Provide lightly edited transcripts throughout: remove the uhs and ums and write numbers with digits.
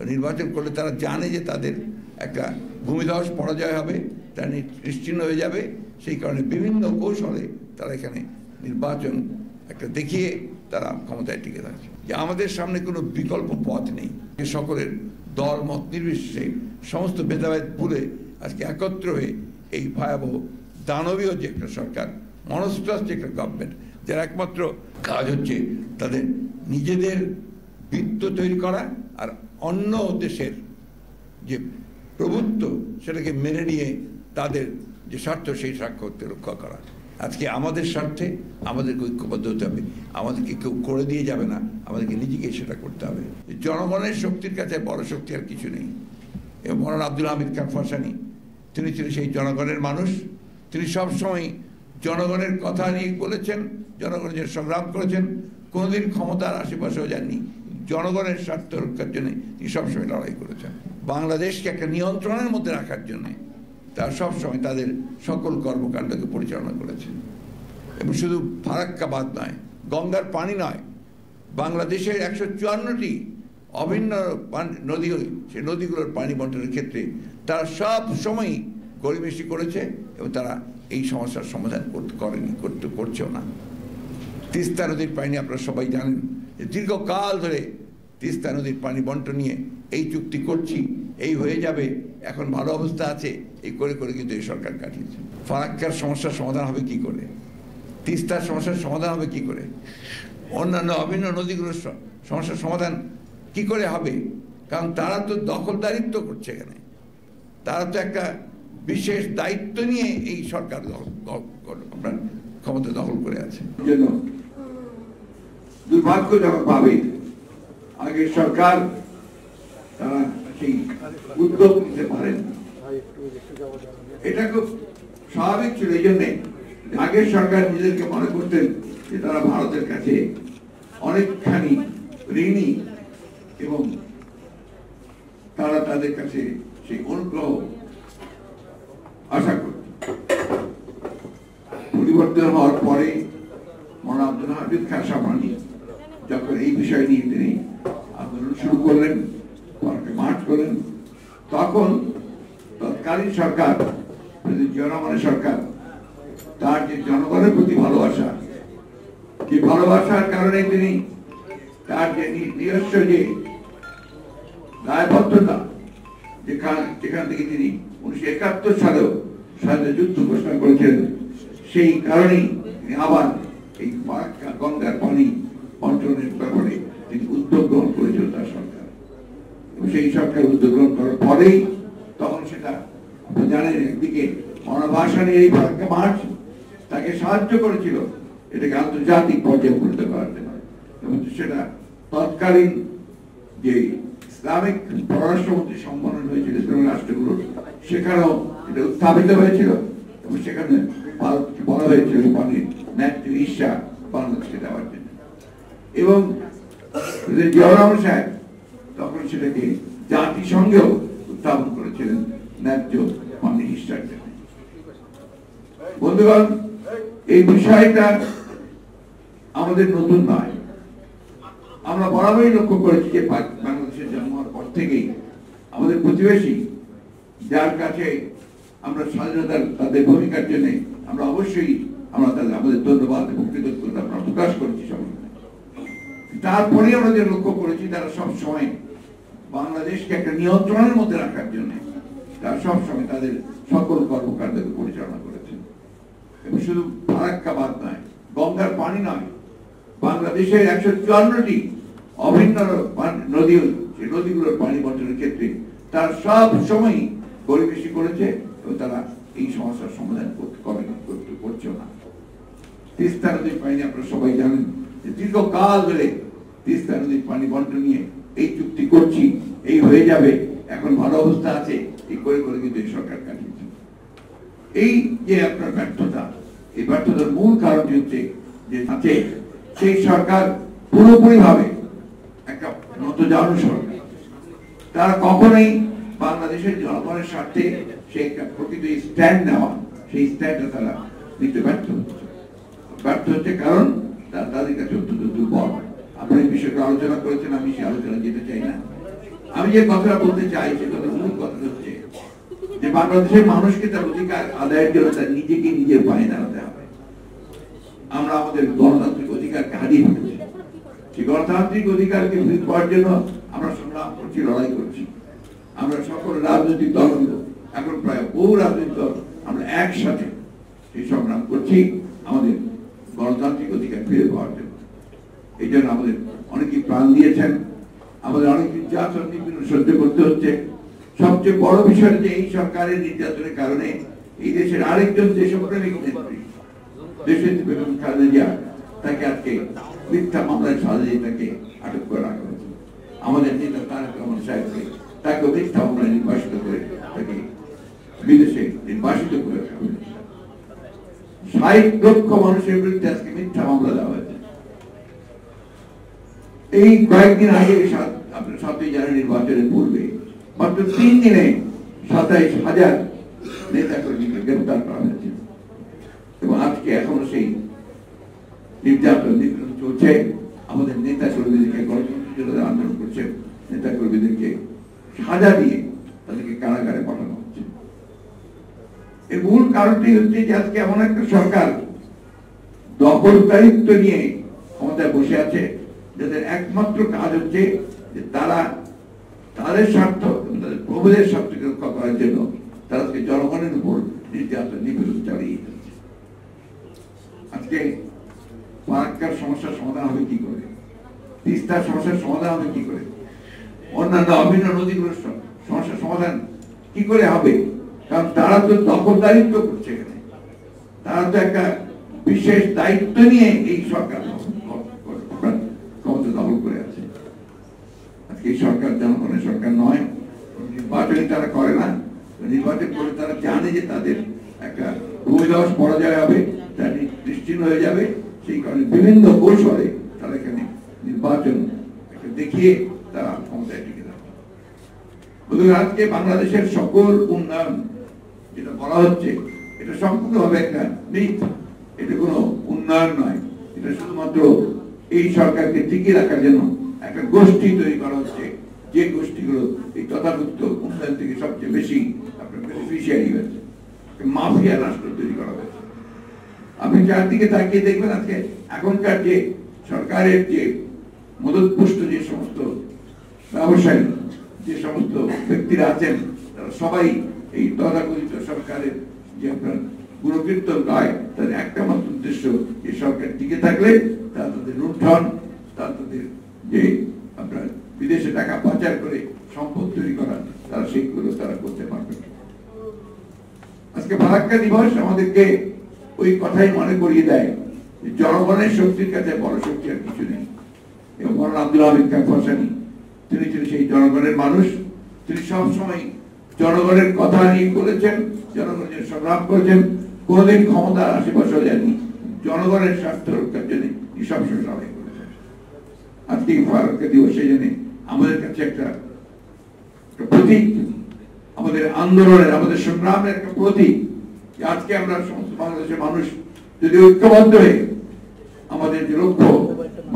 নির্বাচন করলে তারা জানে যে তাদের একটা ভূমিধস পরাজয় হবে, তারা নিশ্চিহ্ন হয়ে যাবে। সেই কারণে বিভিন্ন কৌশলে তারা এখানে নির্বাচন একটা দেখিয়ে তারা ক্ষমতায় টিকে থাকছে। যে আমাদের সামনে কোনো বিকল্প পথ নেই। সকলের দল মত নির্বিশেষে সমস্ত ভেদাভেদ ভুলে আজকে একত্র হয়ে এই ভয়াবহ দানবীয় যে একটা সরকার, মনস্টাস যে একটা গভর্নমেন্ট, যার একমাত্র কাজ হচ্ছে তাদের নিজেদের বৃত্ত তৈরি করা আর অন্য দেশের যে প্রভুত্ব সেটাকে মেনে নিয়ে তাদের যে স্বার্থ সেই স্বার্থকে রক্ষা করা। আজকে আমাদের স্বার্থে আমাদেরকে ঐক্যবদ্ধ হতে হবে, আমাদেরকে কেউ করে দিয়ে যাবে না, আমাদেরকে নিজেকে সেটা করতে হবে। জনগণের শক্তির কাছে বড় শক্তি আর কিছু নেই। এবং মৌলানা আব্দুল হামিদ খান ফাসানি তিনি ছিলেন সেই জনগণের মানুষ। তিনি সবসময় জনগণের কথা নিয়ে বলেছেন, জনগণের জন্য সংগ্রাম করেছেন, কোনোদিন ক্ষমতার আশেপাশেও যাননি। জনগণের স্বার্থ রক্ষার জন্য তিনি সবসময় লড়াই করেছেন। বাংলাদেশকে একটা নিয়ন্ত্রণের মধ্যে রাখার জন্যে তারা সবসময় তাদের সকল কর্মকাণ্ডকে পরিচালনা করেছেন। এবং শুধু ফারাক্কাবাদ নয়, গঙ্গার পানি নয়, বাংলাদেশের 154টি অভিন্ন নদী, সেই নদীগুলোর পানি বন্টনের ক্ষেত্রে তারা সব সময়ই গড়িমসি করেছে এবং তারা এই সমস্যার সমাধান করছেও না। তিস্তা নদীর পানি আপনারা সবাই জানেন যে দীর্ঘকাল ধরে তিস্তা নদীর পানি বন্টন নিয়ে এই চুক্তি করছি, এই হয়ে যাবে, এখন ভালো অবস্থা আছে, এই করে করে কিন্তু এই সরকার কাটিয়েছে। ফারাক্কার সমস্যার সমাধান হবে কি করে? তিস্তার সমস্যার সমাধান হবে কি করে? অন্যান্য অভিন্ন নদীগুলোর সমস্যার সমাধান কি করে হবে? কারণ তারা তো দখলদারিত্ব করছে এখানে, তারা তো একটা বিশেষ দায়িত্ব নিয়ে এই সরকার ক্ষমতা দখল করে আছে। দুর্ভাগ্যজনক ভাবে আগের সরকার তারা সেই উদ্যোগ নিতে পারেন, এটা খুব স্বাভাবিক ছিল। এই জন্যে আগের সরকার নিজেদেরকে মনে করতেন যে তারা ভারতের কাছে অনেকখানি ঋণী এবং তারা তাদের কাছে সেই অনুগ্রহ আশা করত। পরিবর্তন হওয়ার পরে মৌলানা আব্দুল হামিদ খান ফাসানি যখন এই বিষয় নিয়ে তিনি আন্দোলন শুরু করলেন, মার্চ করলেন, তখন তৎকালীন সরকার, জনগণের সরকার, তার যে জনগণের প্রতি ভালোবাসা, যে ভালোবাসার কারণে তিনি তার যে নিজস্ব যে দায়বদ্ধতা, যেখান থেকে তিনি 1971 সালেও স্বাধীনতা যুদ্ধ ঘোষণা করেছিলেন, সেই কারণেই তিনি আবার এই গঙ্গার পানি বন্টনের ব্যাপারে তিনি উদ্যোগ গ্রহণ করেছিল তার সরকার। এবং সেই সরকার উদ্যোগ গ্রহণ করার পরেই তখন সেটা আপনারা জানেন, একদিকে মনোভাষণের এই ফারাক্কা মার্চ তাকে সাহায্য করেছিল এটাকে আন্তর্জাতিক পর্যায়ে উপনীত করার জন্য। এবং সেটা তৎকালীন যে ইসলামিক পররাষ্ট্রমন্ত্রী সম্মেলন হয়েছিল ইসলামিক রাষ্ট্রগুলোর, সেখানেও এটা উত্থাপিত হয়েছিল এবং সেখানে ভারতকে বলা হয়েছিল পানির ন্যায্য হিস্সা বাংলাদেশকে দেওয়ার জন্য। এবং জিয়াউর রহমান সাহেব তখন সেটাকে জাতিসংঘেও উত্থাপন করেছিলেন ন্যায্য পানির হিস্সার জন্য। বন্ধুগণ, এই বিষয়টা আমাদের নতুন নয়। আমরা বরাবরই লক্ষ্য করেছি যে বাংলাদেশের জন্ম হওয়ার পর থেকেই আমাদের প্রতিবেশী, যার কাছে আমরা স্বাধীনতার তাদের ভূমিকার জন্য আমরা অবশ্যই আমাদের ধন্যবাদ এবং কৃতজ্ঞতা আমরা প্রকাশ করেছি সবাই। তারপরে আমরা যে লক্ষ্য করেছি তারা সব সময় বাংলাদেশকে একটা নিয়ন্ত্রণের মধ্যে রাখার জন্য তারা সব সময় তাদের সকল কর্মকাণ্ডকে পরিচালনা করেছেন। এবং শুধু ফারাক্কাবাদ নয়, গঙ্গার পানি নয়, বাংলাদেশের 154টি অভিন্ন নদী, সেই নদীগুলোর পানি বন্টনের ক্ষেত্রে তারা সব সময় গড়িমসি করেছে এবং তারা এই সমস্যার সমাধান করছেও না। তিস্তা নদীর পানি আপনারা সবাই জানেন যে দীর্ঘকাল ধরে তিস্তা নদীর পানি বন্টন নিয়ে এই চুক্তি করছি, এই হয়ে যাবে, এখন ভালো অবস্থা আছে, এই করে করে কিন্তু এই সরকার কাটিয়েছে। এই যে আপনার ব্যর্থতা, এই ব্যর্থতার মূল কারণ হচ্ছে যে আছে সেই সরকার পুরোপুরি ভাবে একটা নতজানু সরকার। তারা কখনোই বাংলাদেশের জনগণের স্বার্থে সেই একটা প্রকৃত স্ট্যান্ড নেওয়া, সেই স্ট্যান্ডটা তারা নিতে ব্যর্থ হচ্ছে কারণ তাদের কাছে অত্যন্ত দুর্বল। আপনি এই বিষয়টা আলোচনা করেছেন, আমি সেই আলোচনা যেতে চাই না। আমি যে কথাটা বলতে চাই সেটা মূল কথা হচ্ছে যে বাংলাদেশের মানুষকে তার অধিকার আদায়ের জন্য তার নিজেকে নিজের পায়ে দাঁড়াতে হবে। আমরা আমাদের গণতান্ত্রিক অধিকারকে হারিয়ে ফেলেছি। সেই গণতান্ত্রিক অধিকারকে ফিরে পাওয়ার জন্য আমরা সংগ্রাম করছি, লড়াই করছি। আমরা সকল রাজনৈতিক দলগুলো, এখন প্রায় বহু রাজনৈতিক দল আমরা একসাথে সেই সংগ্রাম করছি আমাদের গণতান্ত্রিক অধিকার ফিরে পাওয়ার জন্য। এই জন্য আমাদের অনেকেই প্রাণ দিয়েছেন, আমাদের অনেক নির্যাতন নিপীড়ন সহ্য করতে হচ্ছে। সবচেয়ে বড় বিষয় যে এই সরকারের নির্যাতনের কারণে এই দেশের আরেকজন দেশপ্রেমিক নেত্রী দেশের বেগম খালেদা জিয়া তাকে আজকে মিথ্যা মামলায় সাজিয়ে তাকে আটক করে রাখা হয়েছে। আমাদের নেতা তারেক রহমান সাহেবকে তাকে মিথ্যা মামলায় নির্বাসিত করে তাকে বিদেশে নির্বাসিত করে রাখা হয়েছে। ৬০ লক্ষ মানুষের বিরুদ্ধে আজকে মিথ্যা মামলা দেওয়া হয়েছে। এই কয়েকদিন আগে আপনার ৭ই জানুয়ারি নির্বাচনের পূর্বে মাত্র ৩ দিনে ২৭,০০০ নেতা কর্মীকে গ্রেফতার করা হয়েছে এবং আজকে এখনো সেই নির্যাতন নিপীড়ন চলছে। আমাদের নেতা কর্মীদেরকে গণতন্ত্র আন্দোলন করছে, নেতা কর্মীদেরকে সাজা দিয়ে তাদেরকে কারাগারে পাঠানো হচ্ছে। এর মূল কারণটি হচ্ছে যে আজকে এমন একটা সরকার দখলদারিত্ব নিয়ে ক্ষমতায় বসে আছে, যাদের একমাত্র কাজ হচ্ছে যে তারা তাদের স্বার্থ তাদের প্রভুদের স্বার্থকে রক্ষা করার জন্য তারা আজকে জনগণের উপর নির্যাতন নিপীড়ন চালিয়ে যাচ্ছে। আজকে ফারাক্কার সমস্যার সমাধান হবে কি করে, তিস্তার সমস্যার সমাধান হবে কি করে, অন্যান্য অভিন্ন নদীগুলোর সমস্যার সমাধান কি করে হবে? কারণ তারা তো দখলদারিত্ব করছে, এখানে তারা তো একটা বিশেষ দায়িত্ব নিয়ে এই সরকার ক্ষমতা দখল করে আছে। আজকে এই সরকার জনগণের সরকার নয়, নির্বাচন তারা করে না। নির্বাচন করে তারা জানে যে তাদের একটা ভূমিধস পরাজয় হবে, তারা নিশ্চিন্ন হয়ে যাবে। সেই কারণে বিভিন্ন কৌশলে তারা এখানে নির্বাচন দেখিয়ে তারা ক্ষমতায় টিকে থাকবে। আজকে বাংলাদেশের সকল উন্নয়ন যেটা বলা হচ্ছে এটা সম্পূর্ণভাবে একটা মিথ, এটা কোনো উন্নয়ন নয়। এটা শুধুমাত্র এই সরকারকে টিকিয়ে রাখার জন্য একটা গোষ্ঠী তৈরি করা হচ্ছে, যে গোষ্ঠীগুলো এই তথাকথিত উন্নয়ন থেকে সবচেয়ে বেশি আপনার বেনিফিশিয়ারি হয়েছে। মাফিয়া রাষ্ট্র তৈরি করা হয়েছে। আপনি চারদিকে তাকিয়ে দেখবেন আজকে এখনকার যে সরকারের যে মদতপুষ্ট যে সমস্ত ব্যবসায়ী, যে সমস্ত ব্যক্তিরা আছেন, তারা সবাই এই তথাকথিত সরকারের যে আপনার গুণকীর্তন গায়, তাদের একটা মাত্র উদ্দেশ্য যে সরকার টিকে থাকলে তারা তাদের লুণ্ঠন, তাদের যে আপনার বিদেশে টাকা পাচার করে সম্পদ তৈরি করা, তারা সেইগুলো তারা করতে পারবে। আজকে ফারাক্কা দিবস আমাদেরকে ওই কথাই মনে করিয়ে দেয় যে জনগণের শক্তির কাছে বড় শক্তি আর কিছু নেই। এবং মৌলানা আব্দুল হামিদ খান ভাসানী তিনি সেই জনগণের মানুষ। তিনি সবসময় জনগণের কথা নিয়ে বলেছেন, জনগণের সংগ্রাম করেছেন, কোনোদিন ক্ষমতার আশেপাশে যায়নি, জনগণের স্বার্থ রক্ষার জন্য সবসময় লড়াই করেছেন। আজকে ফারাক্কা দিবস সেই জন্য আমাদের কাছে একটা প্রতীক, আমাদের আন্দোলনের, আমাদের সংগ্রামের একটা প্রতীক। আজকে আমরা সমস্ত বাংলাদেশের মানুষ যদি ঐক্যবদ্ধ হয়ে আমাদের যে লক্ষ্য,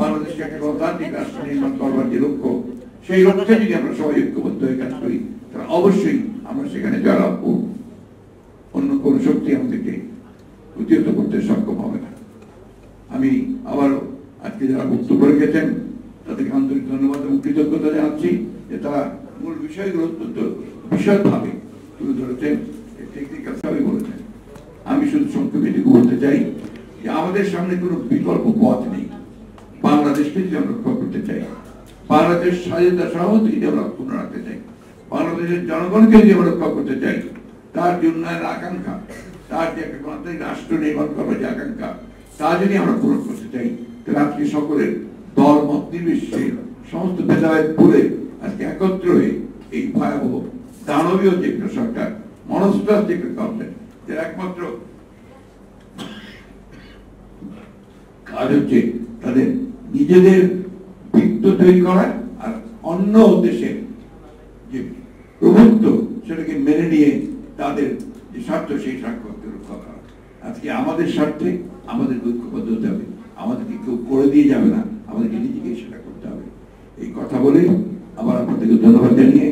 বাংলাদেশকে একটা গণতান্ত্রিক রাষ্ট্র নির্মাণ করবার যে লক্ষ্য, সেই লক্ষ্যে যদি আমরা সবাই ঐক্যবদ্ধ হয়ে কাজ করি, তাহলে অবশ্যই আমরা সেখানে জয়লাভ করব। অন্য কোন শক্তি আমাদেরকে প্রতিহত করতে সক্ষম হবে না। আমি আবারও আজকে যারা বক্তব্য রেখেছেন তাদেরকে আন্তরিক ধন্যবাদ এবং কৃতজ্ঞতা জানাচ্ছি যে তারা মূল বিষয়গুলো অত্যন্ত বিশদভাবে তুলে ধরেছেন, টেকনিক্যাল ভাবে বলেছেন। আমি শুধু সংক্ষেপে এটুকু বলতে চাই যে আমাদের সামনে কোনো বিকল্প পথ নেই। বাংলাদেশকে যদি আমরা রক্ষা করতে চাই, বাংলাদেশ স্বাধীনতা সার্বভৌমত্ব যদি আমরা অক্ষুণ্ণ রাখতে চাই, বাংলাদেশের জনগণকে যদি আমরা রক্ষা করতে চাই, তার যে উন্নয়নের আকাঙ্ক্ষা, তার যে একটা গণতান্ত্রিক রাষ্ট্র নির্মাণ করবার যে আকাঙ্ক্ষা, তা যদি আমরা পূরণ করতে চাই, তাহলে আজকে সকলের দল মত নির্বিশেষে সমস্ত ভেদাভেদ ভুলে আজকে একত্র হয়ে এই ভয়াবহ দানবীয় যে একটা সরকার, মনস্তার যে একটা গভর্নমেন্ট, যার একমাত্র কাজ হচ্ছে তাদের নিজেদের ভিত্ত তৈরি করা আর অন্য দেশের যে প্রভুত্ব সেটাকে মেনে নিয়ে তাদের যে স্বার্থ, সেই স্বার্থকে রক্ষা করা। আজকে আমাদের স্বার্থে আমাদের ঐক্যবদ্ধ হতে হবে, আমাদেরকে কেউ করে দিয়ে যাবে না, আমাদেরকে নিজেকে সেটা করতে হবে। এই কথা বলে আবার আপনাদেরকে ধন্যবাদ জানিয়ে